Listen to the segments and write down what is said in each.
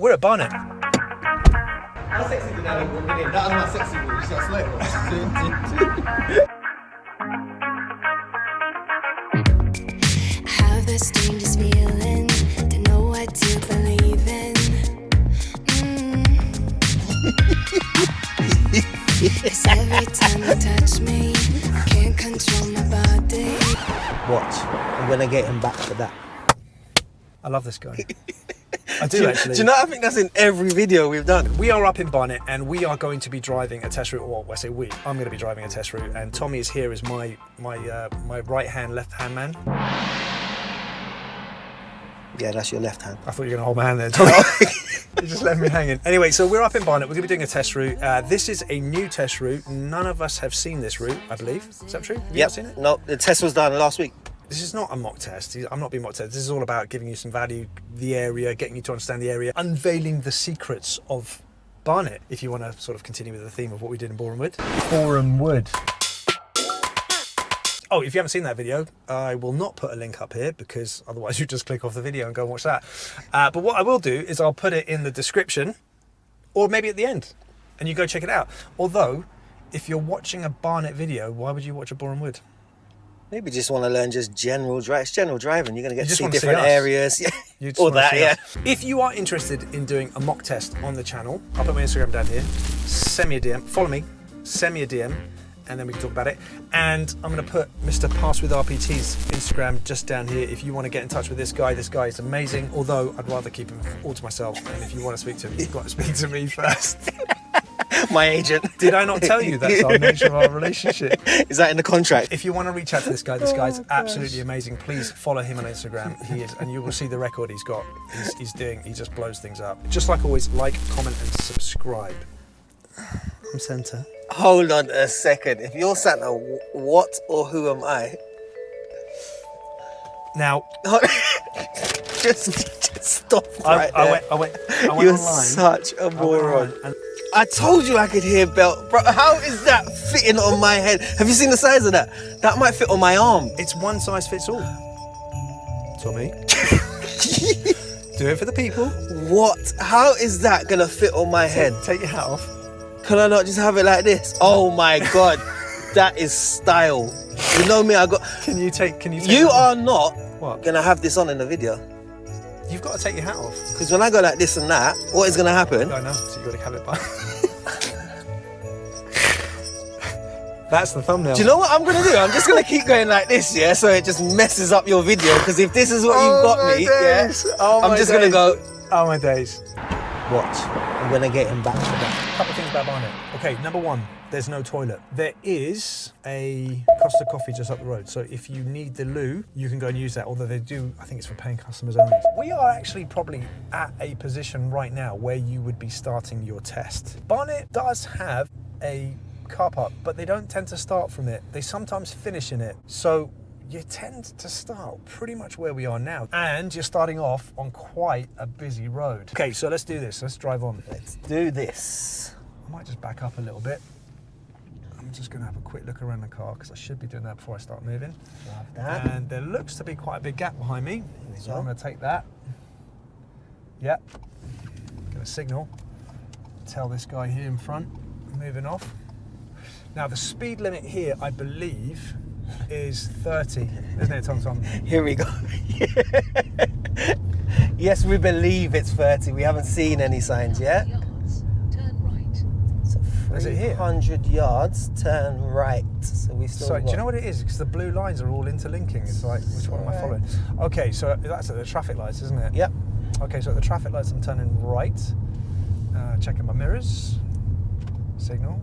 We're at Barnet. How sexy did that look? That was my sexy move. You start slow. Have this dangerous feeling, don't know what to believe in. Cause every time you touch me, I can't control my body. Watch. I'm gonna get him back for that. I love this guy. I do actually. Do you know, I think that's in every video we've done. We are up in Barnet and we are going to be driving a test route, or I say we, I'm going to be driving a test route, and Tommy is here as my right hand, left hand man. Yeah, that's your left hand. I thought you were going to hold my hand there, Tommy. You just left me hanging. Anyway, so we're up in Barnet, we're going to be doing a test route. This is a new test route. None of us have seen this route, I believe. Is that true? Have you not seen it? No, the test was done last week. This is not a mock test. I'm not being mock tested. This is all about giving you some value, the area, getting you to understand the area, unveiling the secrets of Barnet, if you want to sort of continue with the theme of what we did in Boreham Wood. Boreham Wood. Oh, if you haven't seen that video, I will not put a link up here because otherwise you just click off the video and go and watch that. But what I will do is I'll put it in the description or maybe at the end and you go check it out. Although, if you're watching a Barnet video, why would you watch a Boreham Wood? Maybe just want to learn just general drive. It's general driving. You're going to get to see just different areas. Yeah. All that, yeah. If you are interested in doing a mock test on the channel, I'll put my Instagram down here. Send me a DM. Follow me. Send me a DM. And then we can talk about it. And I'm going to put Mr. Pass with RPT's Instagram just down here. If you want to get in touch with this guy is amazing. Although I'd rather keep him all to myself. And if you want to speak to him, you've got to speak to me first. My agent. Did I not tell you that's our nature of our relationship? Is that in the contract? If you want to reach out to this guy's absolutely amazing. Please follow him on Instagram. He is, and you will see the record he's got. He just blows things up. Just like always, like, comment, and subscribe. I'm Santa. Hold on a second. If you're Santa, what or who am I? Now, just stop right there. I went You're online. such a moron. I told you I could hear belt. Bro, how is that fitting on my head? Have you seen the size of that? That might fit on my arm. It's one size fits all. Tommy. Do it for the people. What? How is that gonna fit on my head? Take your hat off. Can I not just have it like this? Oh my God. That is style. You know me, Can you take You are not What? gonna have this on in the video. You've got to take your hat off. Because when I go like this and that, what is gonna happen? I know, so you've got to have it by. That's the thumbnail. Do you know what I'm gonna do? I'm just gonna keep going like this, yeah, so it just messes up your video. Because if this is what you've got me, yeah, I'm just gonna go. Oh my days. Watch. I'm gonna get him back for that. A couple of things about Barnet. Okay, number one, there's no toilet. There is a Costa Coffee just up the road. So if you need the loo, you can go and use that. Although they do, I think it's for paying customers only. We are actually probably at a position right now where you would be starting your test. Barnet does have a car park, but they don't tend to start from it. They sometimes finish in it. So you tend to start pretty much where we are now. And you're starting off on quite a busy road. Okay, so let's do this. Let's drive on. Let's do this. I might just back up a little bit. I'm just going to have a quick look around the car because I should be doing that before I start moving. Love that. And there looks to be quite a big gap behind me. So go. I'm going to take that. Yep. Going to signal. Tell this guy here in front, moving off. Now the speed limit here, I believe, is 30, isn't it, Tom Tom? Here we go. Yes, we believe it's 30. We haven't seen any signs yet. Is it here? 100 yards, turn right. So we still Sorry, do you know what it is? Because the blue lines are all interlinking. It's like, which one am I following? Okay, so that's at the traffic lights, isn't it? Yep. Okay, so at the traffic lights, I'm turning right. Checking my mirrors. Signal.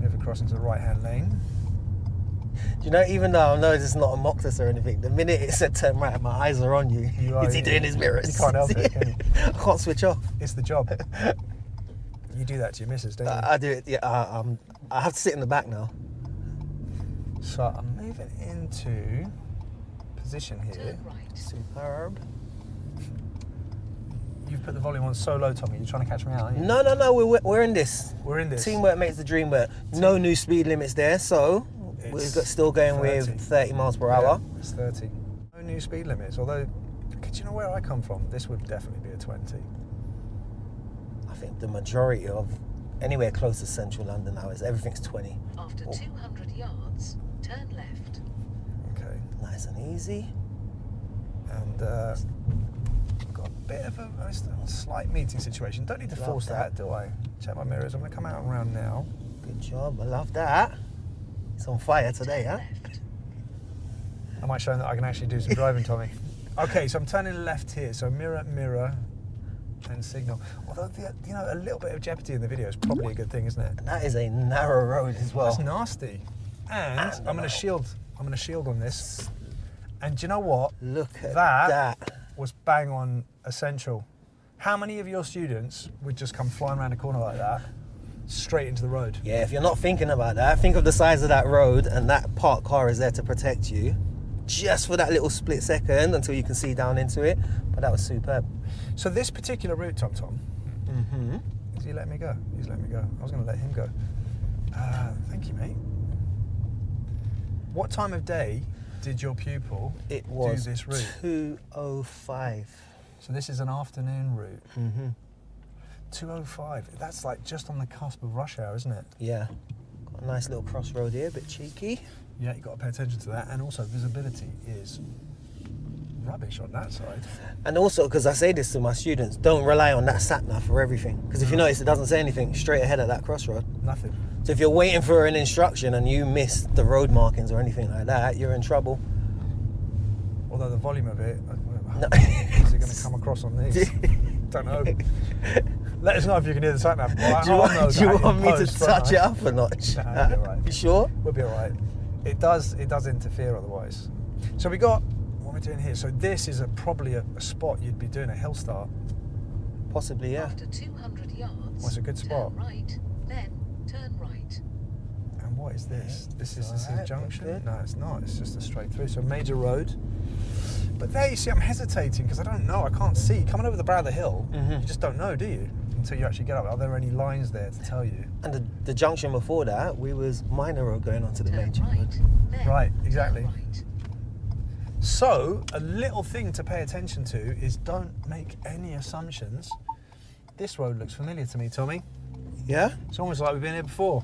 Move across into the right-hand lane. Do you know, even though I know it's not a mock test or anything, the minute it said turn right, my eyes are on you. Is he doing his mirrors? You can't help it, can you? I can't switch off. It's the job. You do that to your missus, don't you? I do it, yeah. I have to sit in the back now. So I'm moving into position here. Superb. You've put the volume on so low, Tommy. You're trying to catch me out, aren't you? No. We're in this. We're in this. Teamwork makes the dream work. No new speed limits there, so we're still going 30. with 30 miles per hour. Yeah, it's 30. No new speed limits. Although, do you know where I come from? This would definitely be a 20. I think the majority of anywhere close to central London now is everything's 20. After 200 yards, turn left. Okay. Nice and easy. And got a bit of a slight meeting situation. Don't need to Love force that. that, do I? Check my mirrors. I'm going to come out and round now. Good job. I love that. It's on fire today, huh? Left. I might show them that I can actually do some driving, Tommy. Okay, so I'm turning left here. So mirror, mirror, and signal. Although, you know, a little bit of jeopardy in the video is probably a good thing, isn't it? And that is a narrow road as well. That's nasty. And I'm going to shield. I'm going to shield on this. And do you know what? Look at That that. was bang on essential. How many of your students would just come flying around a corner like that, straight into the road? Yeah, if you're not thinking about that, think of the size of that road, and that parked car is there to protect you just for that little split second until you can see down into it. But that was superb. So this particular route, Tom, Mm-hmm. is he letting me go? He's letting me go. I was going to let him go. Thank you, mate. What time of day did your pupil It was do this route? 2:05. So this is an afternoon route. Mm-hmm. 2:05. That's like just on the cusp of rush hour, isn't it? Yeah. Got a nice little crossroad here, a bit cheeky. Yeah, you've got to pay attention to that. And also visibility is rubbish on that side. And also, because I say this to my students, don't rely on that sat-nav for everything. Because if you notice, it doesn't say anything straight ahead of that crossroad. Nothing. So if you're waiting for an instruction and you miss the road markings or anything like that, you're in trouble. Although the volume of it, No. is it going to come across on these? Don't know. Let us know if you can hear the sat nav. Well, Do you want me to touch it up a notch? Nah, you'll be all right. You sure? We'll be all right. It does interfere otherwise. So we got, what we're doing here, so this is probably a spot you'd be doing a hill start. Possibly, yeah. After 200 yards, Well, it's a good spot. turn right, then turn right. And what is this? This is Alright, a that's junction? good. No, it's not. It's just a straight through. So major road. But there you see, I'm hesitating because I don't know. I can't see. Coming over the brow of the hill, Mhm. you just don't know, do you? Until you actually get up. Are there any lines there to tell you? And the junction before that, we was minor road going onto the Turn major right, road. then Right, exactly. turn right. So, a little thing to pay attention to is don't make any assumptions. This road looks familiar to me, Tommy. Yeah? It's almost like we've been here before.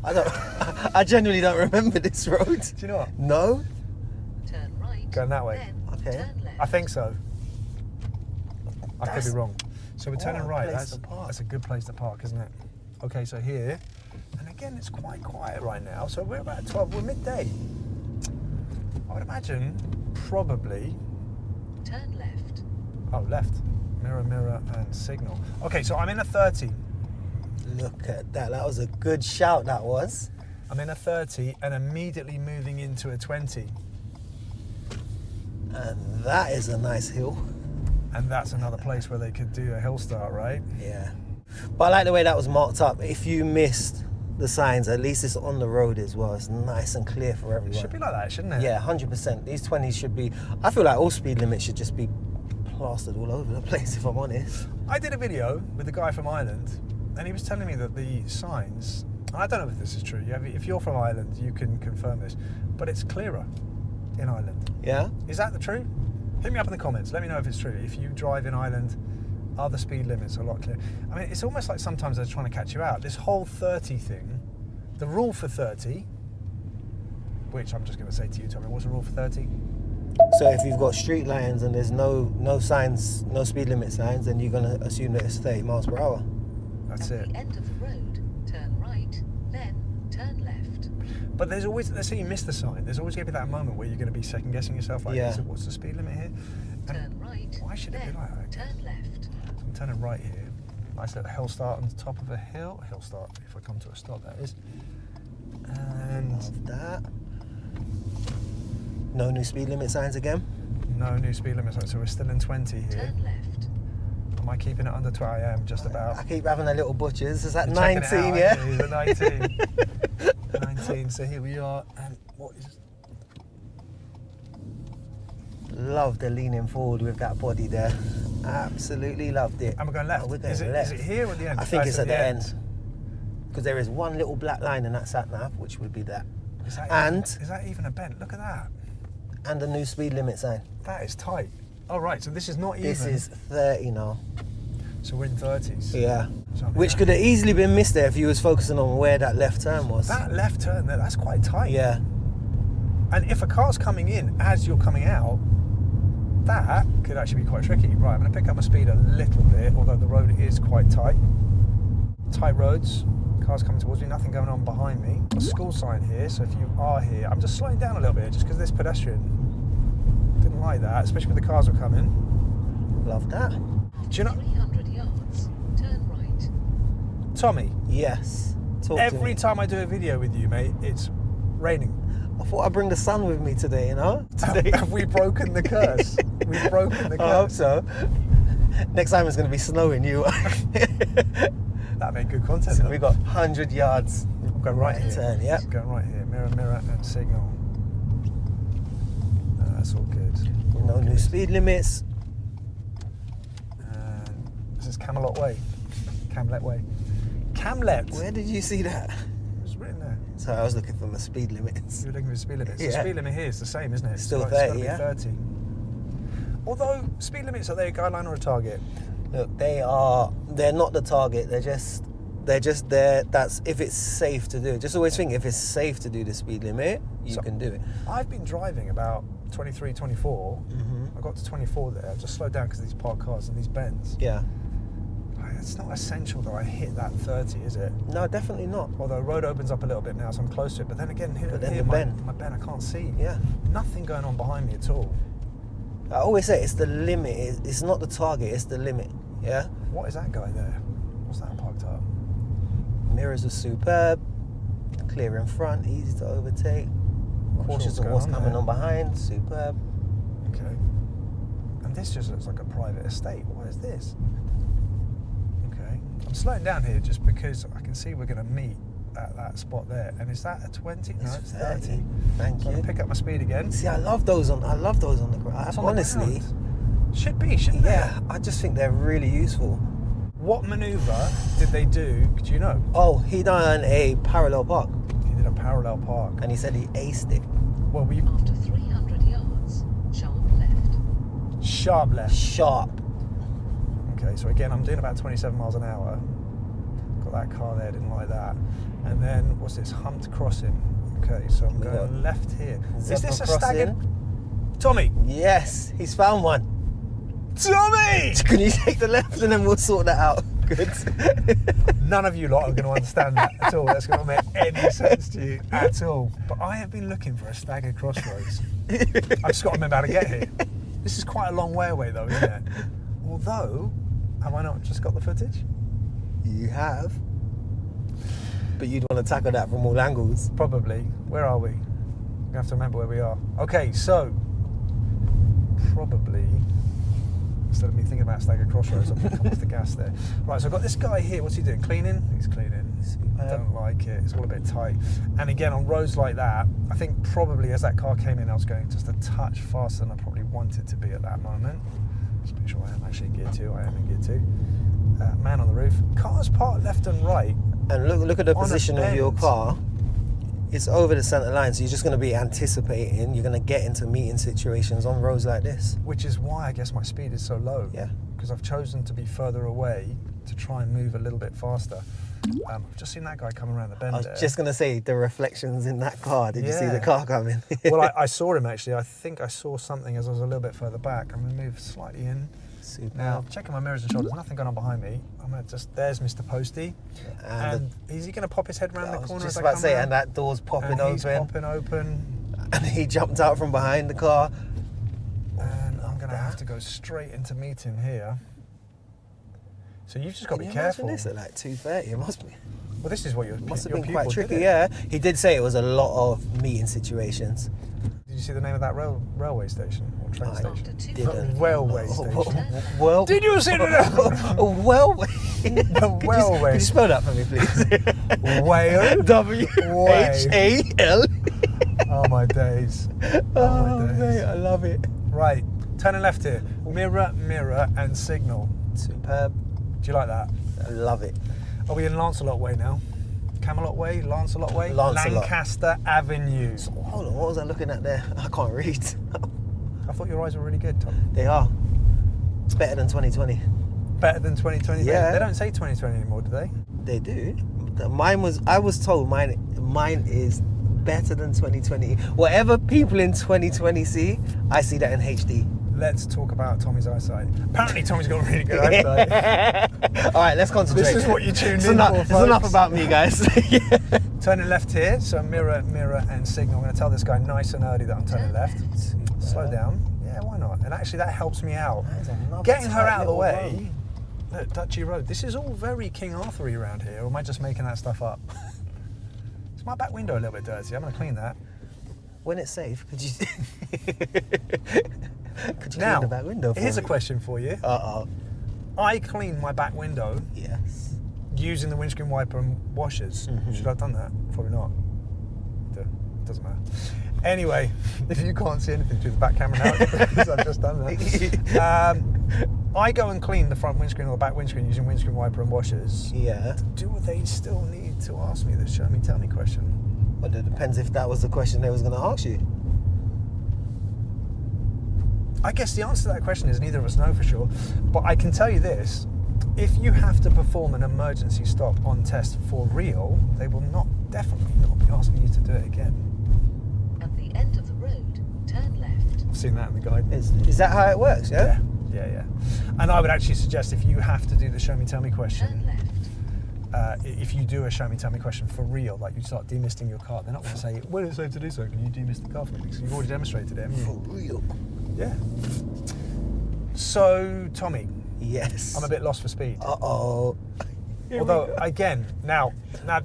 I genuinely don't remember this road. Do you know what? No? Turn right. Going that way. Then Okay. turn left. I think so. I could That's- be wrong. So we're turning What a right. place to park. That's a good place to park, isn't it? Okay, so here, and again, it's quite quiet right now. So we're about 12. We're midday. I would imagine probably. Turn left. Oh, left. Mirror, mirror, and signal. Okay, so I'm in a 30. Look at that. That was a good shout, that was. I'm in a 30 and immediately moving into a 20. And that is a nice hill. And that's another place where they could do a hill start, right? Yeah. But I like the way that was marked up. If you missed the signs, at least it's on the road as well. It's nice and clear for It everyone. should be like that, shouldn't it? Yeah, 100%. These 20s should be... I feel like all speed limits should just be plastered all over the place, if I'm honest. I did a video with a guy from Ireland, and he was telling me that the signs, and I don't know if this is true, if you're from Ireland, you can confirm this, but it's clearer in Ireland. Yeah? Is that the truth? Hit me up in the comments, let me know if it's true. If you drive in Ireland, are the speed limits a lot clearer? I mean, it's almost like sometimes they're trying to catch you out. This whole 30 thing, the rule for 30, which I'm just going to say to you, Tommy, what's the rule for 30? So if you've got street lines and there's no signs, no speed limit signs, then you're going to assume that it's 30 miles per hour. That's At it. the end of the road, turn right, then turn left. But there's always, let's say you miss the sign, there's always going to be that moment where you're going to be second guessing yourself, like, Yeah. is it, what's the speed limit here? And Turn right, why should it be then like that? turn left. So I'm turning right here. Nice little hill start on the top of a hill. Hill start, if I come to a stop, that is. And Love that. No new speed limit signs again? no new speed limit sign, so we're still in 20 here. Turn left. Am I keeping it under 20? I am, just about. I keep having a little butchers. Is that You're checking 19, it out, yeah? aren't you? Is it 19? 19, so here we are, and what is... Love the leaning forward with that body there. Absolutely loved it. And we're going left. Oh, we're going Is it left. here or at the end? I think Oh, it's at the end. Because there is one little black line in that sat nav, which would be that. Is that And- is that even a bend? Look at that. And a new speed limit sign. That is tight. Oh, right, so this is not even. This is 30 now. So we're in 30s. Yeah. So, I mean, Which could have easily been missed there if you was focusing on where that left turn was. that left turn there, that's quite tight. Yeah. And if a car's coming in as you're coming out, that could actually be quite tricky. Right, I'm going to pick up my speed a little bit, although the road is quite tight. Tight roads, cars coming towards me, nothing going on behind me. A school sign here, so if you are here, I'm just slowing down a little bit just because this pedestrian didn't like that, especially with the cars were coming. Love that. Do you know, 300 yards, turn right. Tommy, Yes. Talk to every me. time I do a video with you, mate, it's raining. I thought I'd bring the sun with me today, you know? Today. Have we broken the curse? We've broken the I hope curse. so. Next time it's going to be snowing. You. That made good content. So though. we got 100 yards. I'm going right here. Turn, yeah. Going right here. Mirror, mirror, and signal. That's all good. All No new good. speed limits. And this is Camelot Way. Camlet Way. Camlet. Where did you see that? It was written there. Sorry, I was looking for my speed limits. You were looking for the speed limit. The Yeah. speed limit here is the same, isn't it? Still It's 30, gotta be yeah. 30. Although speed limits, are they a guideline or a target? Look, they're not the target. They're just there. That's if it's safe to do. Just always think if it's safe to do the speed limit, you So- can do it. I've been driving about 23, 24. I got to 24 there. I just slowed down because of these parked cars and these bends. Yeah. It's not essential that I hit that 30, is it? No, definitely not. Although road opens up a little bit now, so I'm close to it. But then again, here, But then here the my bend. bend, I can't see. Yeah. Nothing going on behind me at all. I always say it's the limit. It's not the target. It's the limit. Yeah. What is that guy there? What's that parked up? Mirrors are superb. Clear in front. Easy to overtake. Not sure Cautious of what's going coming there. on behind. Superb. Okay. And this just looks like a private estate. What is this? Okay. I'm slowing down here just because I can see we're going to meet at that spot there. And is that a 20? No, it's 30. Thank So I'm you. gonna pick up my speed again. See, I love those on the ground. It's on the Honestly, ground. Should be, shouldn't yeah, I just think they're really useful. they? What manoeuvre did they do? Do you know? Oh, he done a parallel park, He did a parallel park. and he said he aced it. Well, we After 300 yards, sharp left. sharp left. Sharp. Okay, so again, I'm doing about 27 miles an hour. Got that car there, didn't like that. And then, what's this? Humped crossing. Okay, so I'm We got going left here. Is zebra this a crossing. staggered? Tommy! Yes, he's found one. Tommy! Can you take the left and then we'll sort that out? Good. None of you lot are going to understand that at all. That's going to make any sense to you at all. But I have been looking for a staggered crossroads. I've just got to remember how to get here. This is quite a long way away though, isn't it? Although, have I not just got the footage? You have. But you'd want to tackle that from all angles. Probably. Where are we? We have to remember where we are. Okay, so probably instead of me thinking about staggered crossroads, I'm going to come off the gas there. Right, so I've got this guy here. What's he doing? Cleaning? He's cleaning. Don't like it. It's all a bit tight. And again, on roads like that, I think probably as that car came in, I was going just a touch faster than I probably wanted to be at that moment. Just make sure I am actually in gear 2. I am in gear 2. Man on the roof. Cars parked left and right. And look at the On a position of your bend. car. It's over the centre line, so you're just going to be anticipating. You're going to get into meeting situations on roads like this. Which is why I guess my speed is so low. Yeah. Because I've chosen to be further away to try and move a little bit faster. I've just seen that guy come around the bend I was there. just going to say the reflections in that car. Did you see the Yeah. car coming? Well, I saw him actually. I think I saw something as I was a little bit further back. I'm going to move slightly in. Superb. Now, checking my mirrors and shoulders, nothing going on behind me. I'm going to just, there's Mr. Posty. And is he going to pop his head around I the was corner just as I about come to say, round? and that door's popping And he's open. popping open. And he jumped out from behind the car. And I'm going to have that. to go straight in to meet him here. So you've just got to Can be you careful. imagine this at like 2:30? It must be. Well, this is what your Must have your been quite pupil did tricky, it. yeah. He did say it was a lot of meeting situations. Did you see the name of that railway station or train I station? After Didn't. Railway station. Well, Did you see that? a railway. The railway. Could you spell that for me, please? Whale. W-H-A-L. Oh my days. Oh, my days. mate, I love it. Right, turning left here. Mirror, mirror, and signal. Superb. Do you like that? I love it. Are we in Lancelot Way now? Camelot Way, Lancelot Way, Lancelot. Lancaster Avenue. So, hold on, what was I looking at there? I can't read. I thought your eyes were really good, Tom. They are. It's better than 2020. better than 2020? Yeah. They don't say 2020 anymore, do they? They do. I was told mine is better than 2020. Whatever people in 2020 see, I see that in HD. Let's talk about Tommy's eyesight. Apparently Tommy's got really good eyesight. All right, let's concentrate. This is what you tuned It's in enough, for, it's folks. enough about me, guys. Turning left here, so mirror and signal. I'm going to tell this guy nice and early that I'm turning left. Slow down. Yeah, why not? And actually that helps me out. That is another Getting her tight out of the little way. Look, Dutchy Road. This is all very King Arthur-y around here, or am I just making that stuff up? It's my back window a little bit dirty. I'm going to clean that. When it's safe, could you Now, clean the back window for here's a me? question for you. Uh-oh. I cleaned my back window Yes. using the windscreen wiper and washers. Should I have done that? Probably not. Doesn't matter. Anyway, if you can't see anything through the back camera now, it's because I've just done that. I go and clean the front windscreen or the back windscreen using windscreen wiper and washers. Yeah. Do they still need to ask me the show me, tell me question? Well, it depends if that was the question they was going to ask you. I guess the answer to that question is neither of us know for sure. But I can tell you this. If you have to perform an emergency stop on test for real, they will definitely not be asking you to do it again. At the end of the road, turn left. I've seen that in the guide. Is that how it works, yeah? Yeah. And I would actually suggest if you have to do the show me, tell me Turn question, left. if you do a show me, tell me question for real, like you start demisting your car, they're not going to say, well, it's safe to do so, can you demist the car for me? Because you've already demonstrated it, haven't you? For real. Yeah. So, Tommy, Yes. I'm a bit lost for speed. Uh-oh. Although, again, now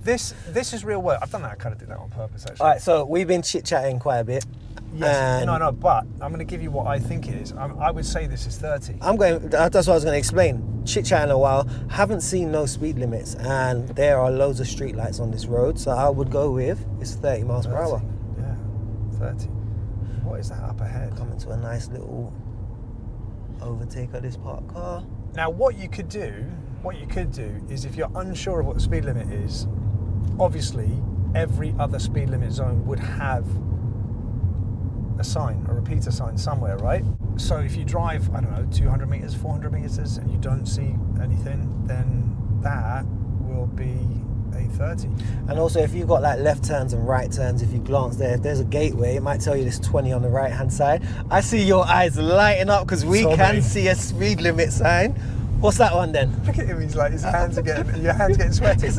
this is real work. I've done that, I kind of did that on purpose, actually. All right, so we've been chit-chatting quite a bit. Yes, And no, but I'm going to give you what I think it is. I would say this is 30. that's what I was going to explain. Chit-chatting a while, haven't seen no speed limits, and there are loads of street lights on this road, so I would go with, it's 30 miles per hour. Yeah, 30. What is that up ahead? Coming to a nice little overtake of this parked car. Now, what you could do is if you're unsure of what the speed limit is, obviously every other speed limit zone would have a sign, a repeater sign somewhere, right? So if you drive, I don't know, 200 meters, 400 meters, and you don't see anything, then that will be a 30. And also, if you've got like left turns and right turns, if you glance there, if there's a gateway, it might tell you there's 20 on the right hand side. I see your eyes lighting up because we Sorry. can see a speed limit sign. What's that one then? Look at him, he's like, your hands are getting sweaty.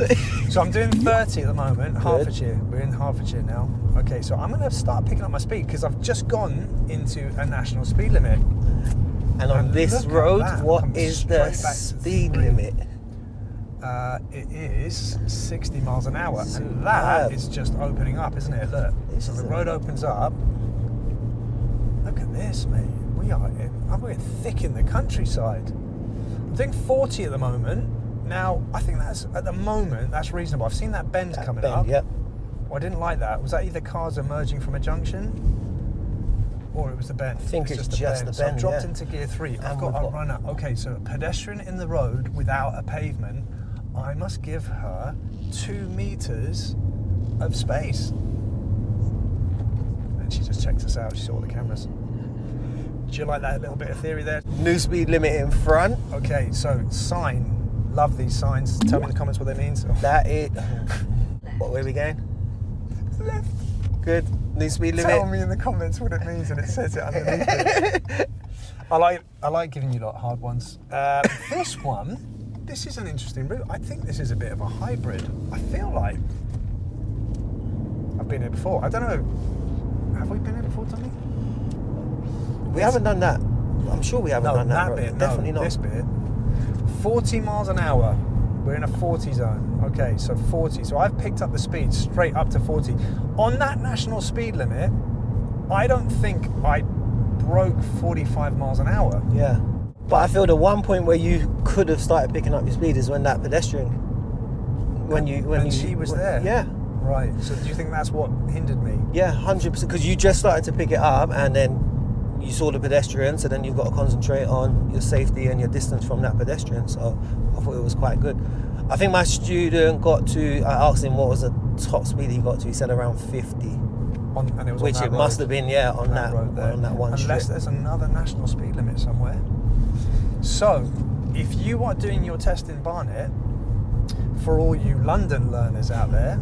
So I'm doing 30 at the moment, Hertfordshire. We're in Hertfordshire now. Okay, so I'm going to start picking up my speed because I've just gone into a national speed limit. And on And this look at road, that, what come is straight the back to speed 3. limit? It is 60 miles an hour, and that Superb. is just opening up, isn't it? Look, This so is the a- road opens up. Look at this, mate. We're thick in the countryside. I'm doing 40 at the moment. Now, I think that's reasonable. I've seen that bend coming up. Yep. Well, I didn't like that. Was that either cars emerging from a junction, or it was the bend? I think it's a just the So I've bend, dropped yeah. into gear 3. I've And got we've a got- runner. Okay, so a pedestrian in the road without a pavement. I must give her 2 meters of space. And she just checked us out. She saw all the cameras. Do you like that little bit of theory there? New speed limit in front. Okay, so sign. Love these signs. Tell me in the comments what they mean. So. That is. What way are we going? Left. Good. New speed limit. Tell me in the comments what it means, and it says it underneath it. I like giving you lot hard ones. This is an interesting route. I think this is a bit of a hybrid. I feel like I've been here before. I don't know. Have we been here before, Tommy? We haven't done that. I'm sure we haven't done that. bit. Definitely no, not. This bit. 40 miles an hour. We're in a 40 zone. Okay, so 40. So I've picked up the speed straight up to 40. On that national speed limit, I don't think I broke 45 miles an hour. Yeah. But I feel the one point where you could have started picking up your speed is when that pedestrian. When she was there. Yeah. Right. So do you think that's what hindered me? Yeah, 100%. Because you just started to pick it up and then you saw the pedestrian, so then you've got to concentrate on your safety and your distance from that pedestrian. So I thought it was quite good. I think my student I asked him what was the top speed he got to. He said around 50. And it was Which on that it must road. have been, on that road there. on that one Unless strip. there's another national speed limit somewhere. So, if you are doing your test in Barnet, for all you London learners out there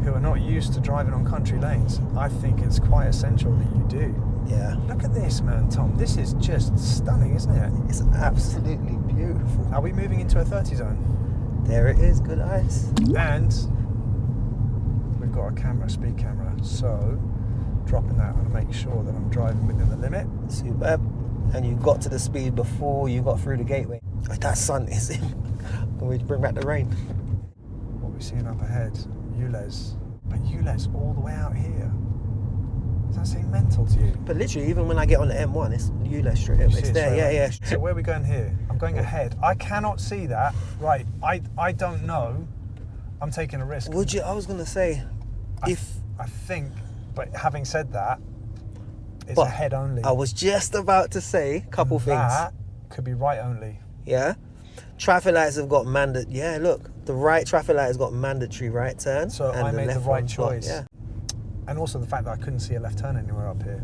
who are not used to driving on country lanes, I think it's quite essential that you do. Yeah. Look at this, man, Tom. This is just stunning, isn't it? It's absolutely beautiful. Are we moving into a 30 zone? There it is, good eyes. And we've got a speed camera, so dropping that and make sure that I'm driving within the limit. Superb. And you got to the speed before you got through the gateway. Oh, that sun is in. Can we bring back the rain? What we're seeing up ahead, ULEZ. But ULEZ all the way out here. Does that seem mental to you? But literally, even when I get on the M1, it's ULEZ straight up. You It's see it there, straight yeah, up? yeah. So where are we going here? I'm going ahead. I cannot see that. Right, I don't know. I'm taking a risk. Would you? I was gonna say, I think, but having said that, it's But ahead only. I was just about to say a couple things. That could be right only. Yeah. Traffic lights have got mandatory. Yeah, look, the right traffic light has got mandatory right turn. So and I made the left right one's got- choice. Yeah. And also the fact that I couldn't see a left turn anywhere up here.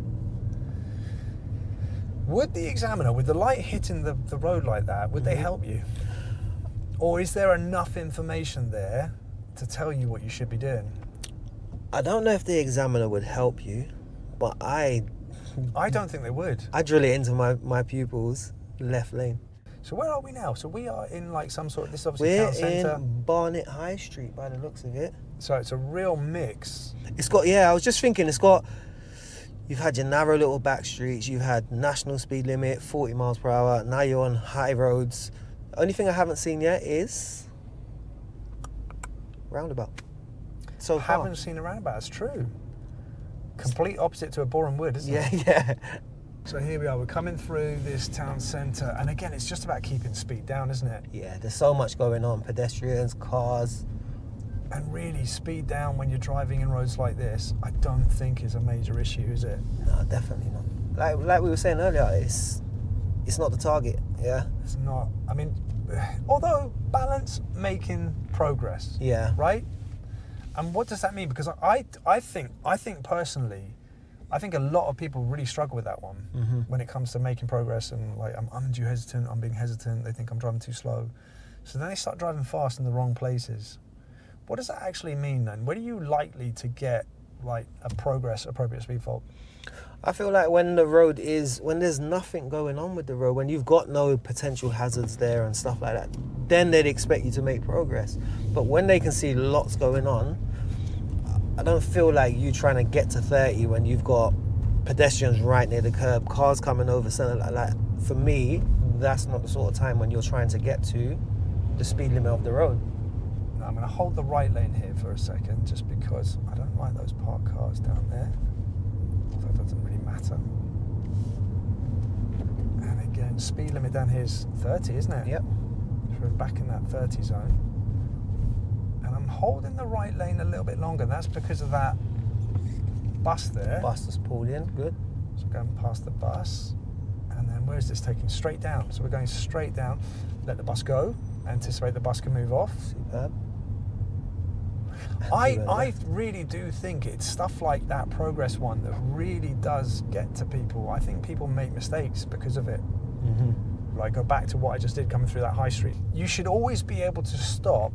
Would the examiner, with the light hitting the road like that, would they help you? Or is there enough information there to tell you what you should be doing? I don't know if the examiner would help you, but I don't think they would. drill it into my pupils left lane. So where are we now? So we are in like some sort of, this is obviously We're town centre. in Barnet High Street by the looks of it. So it's a real mix. It's got, yeah, I was just thinking, you've had your narrow little back streets, you've had national speed limit, 40 miles per hour, now you're on high roads. Only thing I haven't seen yet is roundabout. So far. Haven't seen a roundabout, it's true. Complete opposite to a Boreham Wood, isn't Yeah, it? yeah. So here we are, we're coming through this town centre, and again, it's just about keeping speed down, isn't it? Yeah, there's so much going on. Pedestrians, cars. And really, speed down when you're driving in roads like this, I don't think is a major issue, is it? No, definitely not. Like we were saying earlier, it's not the target, yeah? It's not. I mean, although balance making progress, Yeah. right? And what does that mean? Because I think personally, I think a lot of people really struggle with that one when it comes to making progress, and like I'm undue hesitant, I'm being hesitant, they think I'm driving too slow. So then they start driving fast in the wrong places. What does that actually mean then? When are you likely to get like a appropriate speed fault? I feel like when there's nothing going on with the road, when you've got no potential hazards there and stuff like that, then they'd expect you to make progress. But when they can see lots going on, I don't feel like you trying to get to 30 when you've got pedestrians right near the curb, cars coming over, something like that. For me, that's not the sort of time when you're trying to get to the speed limit of the road. Now, I'm going to hold the right lane here for a second, just because I don't like those parked cars down there. Although it doesn't really matter. And again, speed limit down here is 30, isn't it? Yep. So we're back in that 30 zone. And I'm holding the right lane a little bit longer. That's because of that bus there. Bus has pulled in, good. So going past the bus. And then where's this taking? Straight down. So we're going straight down. Let the bus go. Anticipate the bus can move off. Superb. I really do think it's stuff like that progress one that really does get to people. I think people make mistakes because of it. Like, go back to what I just did coming through that high street. You should always be able to stop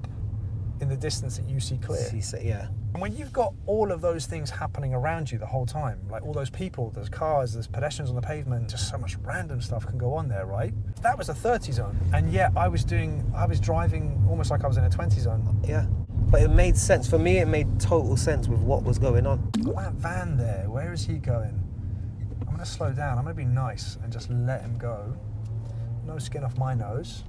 in the distance that you see clear. Yeah. And when you've got all of those things happening around you the whole time, like all those people, there's cars, there's pedestrians on the pavement, just so much random stuff can go on there, right? That was a 30 zone. And yet I was driving almost like I was in a 20 zone. Yeah. But it made sense. For me, it made total sense with what was going on. Got that van there, where is he going? I'm gonna slow down, I'm gonna be nice and just let him go. No skin off my nose.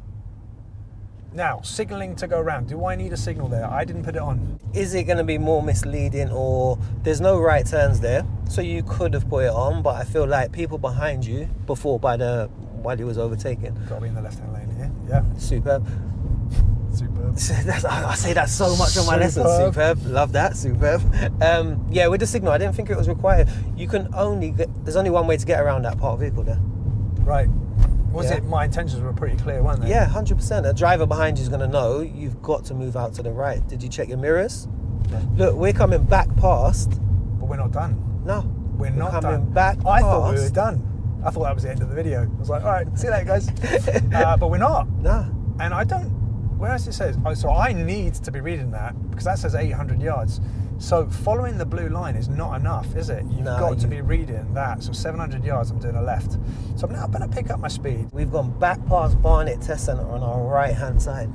Now, signalling to go around. Do I need a signal there? I didn't put it on. Is it going to be more misleading, or there's no right turns there, so you could have put it on, but I feel like people behind you while he was overtaken. Got to be in the left-hand lane here. Yeah. Superb. Superb. I say that so much on my lessons. Superb. Love that. Superb. Yeah, with the signal, I didn't think it was required. There's only one way to get around that parked vehicle there. Right. Yeah. My intentions were pretty clear, weren't they? Yeah, 100%. A driver behind you is going to know you've got to move out to the right. Did you check your mirrors? Yeah. Look, we're coming back past. But we're not done. No. We're not coming done. back I thought we past. were done. I thought that was the end of the video. I was like, all right, see you later, guys. But we're not. Nah. And I don't, where else it says? Oh, so I need to be reading that because that says 800 yards. So following the blue line is not enough, is it? You've got to be reading that. So 700 yards, I'm doing a left. So I'm now going to pick up my speed. We've gone back past Barnet Test Centre on our right-hand side.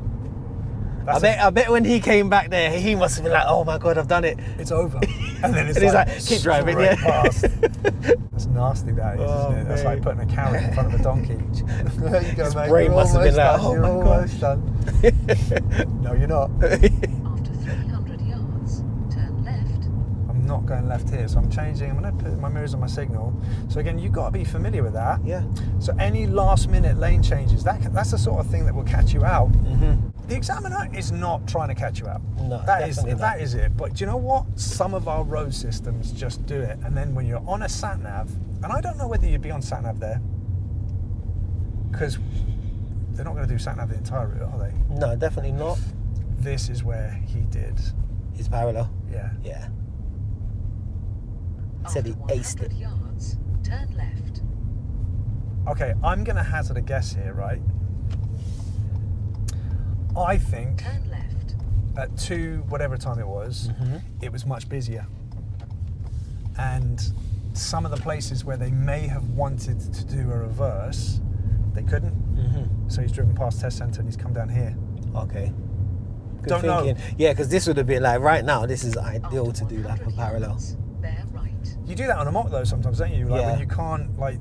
I bet when he came back there, he must have been like, oh my God, I've done it. It's over. And then it's and he's like, keep driving, straight yeah. past. That's nasty, that is, isn't it? That's like putting a carrot in front of a donkey. There you go, His mate. brain must have been like, oh you're my almost done. No, you're not. After 300 yards, turn left. I'm not going left here, so I'm changing. I'm going to put my mirrors on my signal. So again, you've got to be familiar with that. Yeah. So any last minute lane changes, that's the sort of thing that will catch you out. Mm-hmm. The examiner is not trying to catch you out. No, that is definitely not. it. But do you know what? Some of our road systems just do it. And then when you're on a sat nav, and I don't know whether you'd be on sat nav there, because they're not going to do sat nav the entire route, are they? No, definitely not. This is where he did. He's parallel. Yeah. Yeah. Said he After aced 100 it. yards, turn left. Okay, I'm going to hazard a guess here, right? I think Turn left. at 2, whatever time it was, it was much busier. And some of the places where they may have wanted to do a reverse, they couldn't. So he's driven past Test Centre and he's come down here. Okay. Good Don't know. thinking. Yeah, because this would have been like, right now, this is ideal After to do like a 100 parallel. yards, bear right. You do that on a mock though sometimes, don't you? Like Yeah. when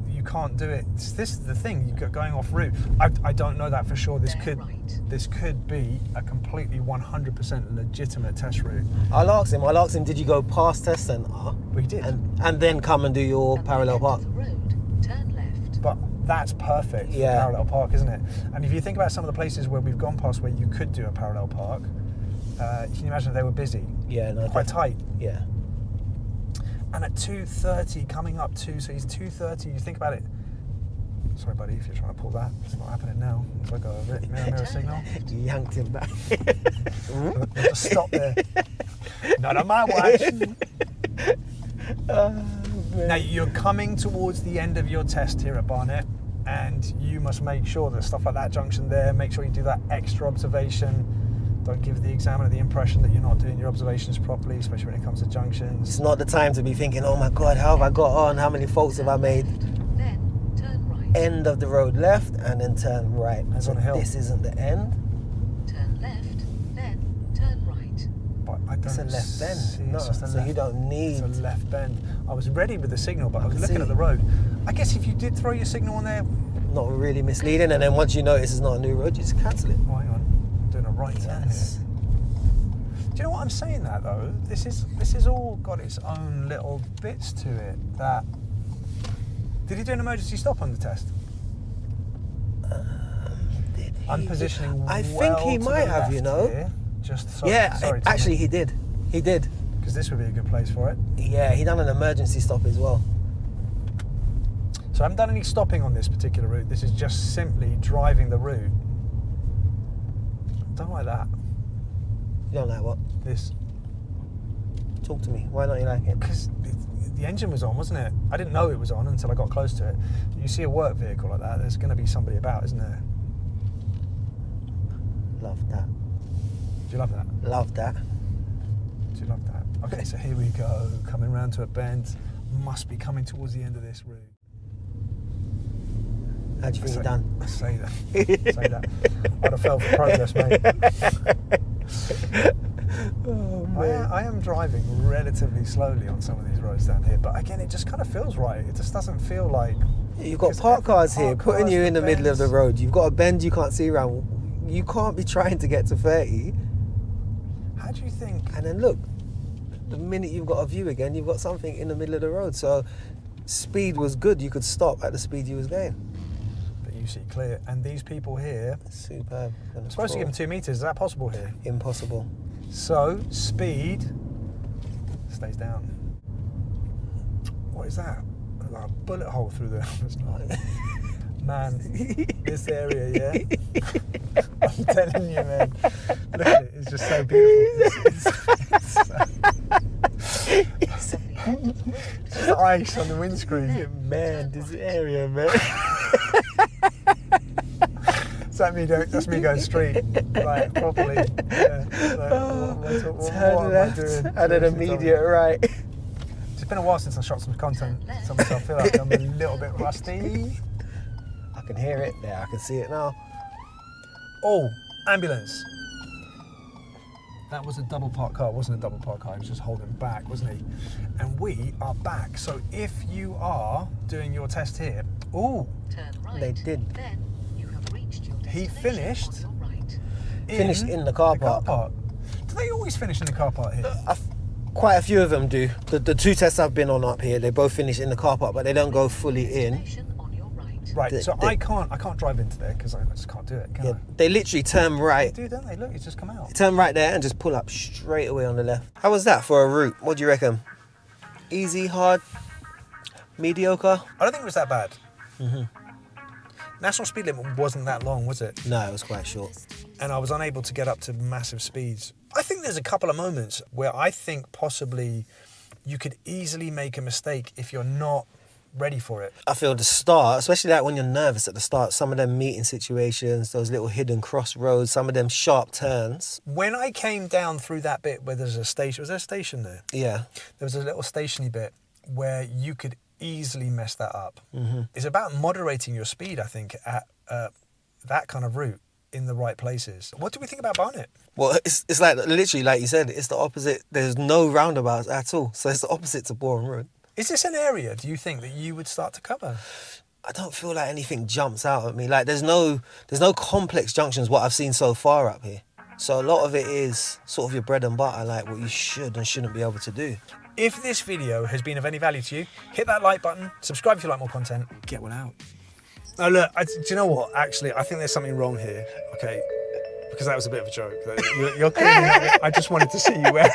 you can't do it. This is the thing. You're going off route. I don't know that for sure. This Bear right. could be a completely 100% legitimate test route. I'll ask him, did you go past Test Centre? We did. And then come and do your At the parallel end park? of the road, turn left. But that's perfect for Yeah. parallel park, isn't it? And if you think about some of the places where we've gone past where you could do a parallel park, can you imagine if they were busy? Yeah, no. Quite definitely. tight. Yeah. And at 2:30 coming up to, so he's 2:30, you think about it. Sorry buddy, if you're trying to pull that, it's not happening now. It's like a mirror signal. You yanked him back. We'll just stop there. Not on my watch. Now you're coming towards the end of your test here at Barnet, and you must make sure that stuff like that junction there, make sure you do that extra observation. Don't give the examiner the impression that you're not doing your observations properly, especially when it comes to junctions. It's not the time to be thinking, oh my God, how have I got on? How many faults have I made? Then turn right. End of the road left and then turn right. That's So on a hill. this isn't the end. Turn left. Then turn right. But I don't It's a left see- bend. No, it's just a so you don't need. It's a left bend. I was ready with the signal, but I was can looking see. at the road. I guess if you did throw your signal on there, Not really misleading, and then once you notice it's not a new road, you just cancel it. oh, hang on, I'm doing a right turn here. Yes. Do you know what I'm saying that though? This is all got its own little bits to it. That did he do an emergency stop on the test? Did he? I'm positioning. I well think he to might the have, you left know. here. Just sorry, Yeah, sorry, actually he did. He did. because this would be a good place for it. Yeah, he done an emergency stop as well. So I haven't done any stopping on this particular route. This is just simply driving the route. Don't like that. You don't like what? This. Talk to me. Why don't you like it? Because the engine was on, wasn't it? I didn't know it was on until I got close to it. You see a work vehicle like that, there's going to be somebody about, isn't there? Love that. Do you love that? Love that. Do you love that? Okay, so here we go. Coming round to a bend. Must be coming towards the end of this route. How do you think Say- you done? Say that. Say that. I'd have fell for progress, mate. Oh, I am driving relatively slowly on some of these roads down here, but again, it just kind of feels right. It just doesn't feel like... You've got Because park every cars here park putting cars you in the with middle of the bends. road. You've got a bend you can't see around. You can't be trying to get to 30. How do you think... And then look, the minute you've got a view again, you've got something in the middle of the road. So speed was good. You could stop at the speed you was going. that you see clear? And these people here... Superb. I'm supposed to give them 2 meters. Is that possible here? Impossible. So, speed stays down. What is that? Like a bullet hole through the... It's not. Man, this area, yeah? I'm telling you, man. Look at it. It's just so beautiful. It's just the ice on the windscreen. Man, this area, man. That's me going straight, like properly. Yeah. Like, what Turn am I doing? left and an immediate right. It's been a while since I shot some content, so I feel like I'm a little bit rusty. I can hear it there. I can see it now. Oh, ambulance. That was a double park car. It wasn't a double park car. He was just holding back, wasn't he? And we are back. So if you are doing your test here, oh, Turn right. They did. Then you have reached your he destination finished. on your right. Finished in the car park. Do they always finish in the car park here? Quite a few of them do. The two tests I've been on up here, they both finish in the car park, but they don't go fully in. Destination on your right. Right. So I can't drive into there because I just can't do it. Can Yeah, I? they literally turn right. They do, don't they? Look, it's just come out. Turn right there and just pull up straight away on the left. How was that for a route? What do you reckon? Easy, hard, mediocre? I don't think it was that bad. National speed limit wasn't that long, was it? No, it was quite short. And I was unable to get up to massive speeds. I think there's a couple of moments where I think possibly you could easily make a mistake if you're not ready for it. I feel the start, especially like when you're nervous at the start, some of them meeting situations, those little hidden crossroads, some of them sharp turns. When I came down through that bit where there's a station, was there a station there? Yeah. There was a little stationy bit where you could easily mess that up. Mm-hmm. It's about moderating your speed, I think, at that kind of route in the right places. What do we think about Barnet? Well, it's like, literally, like you said, it's the opposite. There's no roundabouts at all. So it's the opposite to Bourne Road. Is this an area, do you think, that you would start to cover? I don't feel like anything jumps out at me. Like there's no complex junctions what I've seen so far up here. So a lot of it is sort of your bread and butter, like what you should and shouldn't be able to do. If this video has been of any value to you, hit that like button, subscribe if you like more content, get one out. Now look, do you know what? Actually, I think there's something wrong here, okay? Because that was a bit of a joke. You're cleaning up. I just wanted to see you wear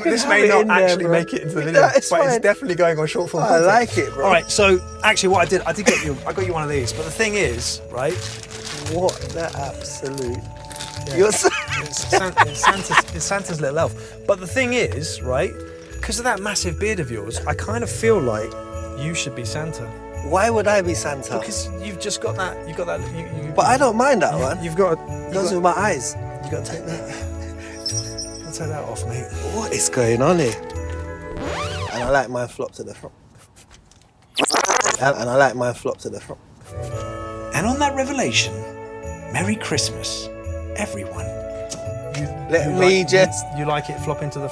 this may not actually make it into the video, but fine. It's definitely going on short form I content. like it, bro. All right, so actually what I did get you one of these, but the thing is, right? What the absolute... Yeah. You're so... It's Santa's little elf. But the thing is, right, because of that massive beard of yours, I kind of feel like you should be Santa. Why would I be Santa? Because you've just got that, But I don't mind that one. You've got, Goes with my eyes. you've got to take that. Take that off, mate. What is going on here? And I like mine flop to the front. And I like mine flop to the front. And on that revelation, Merry Christmas, everyone. Let me just... You like it flop into the...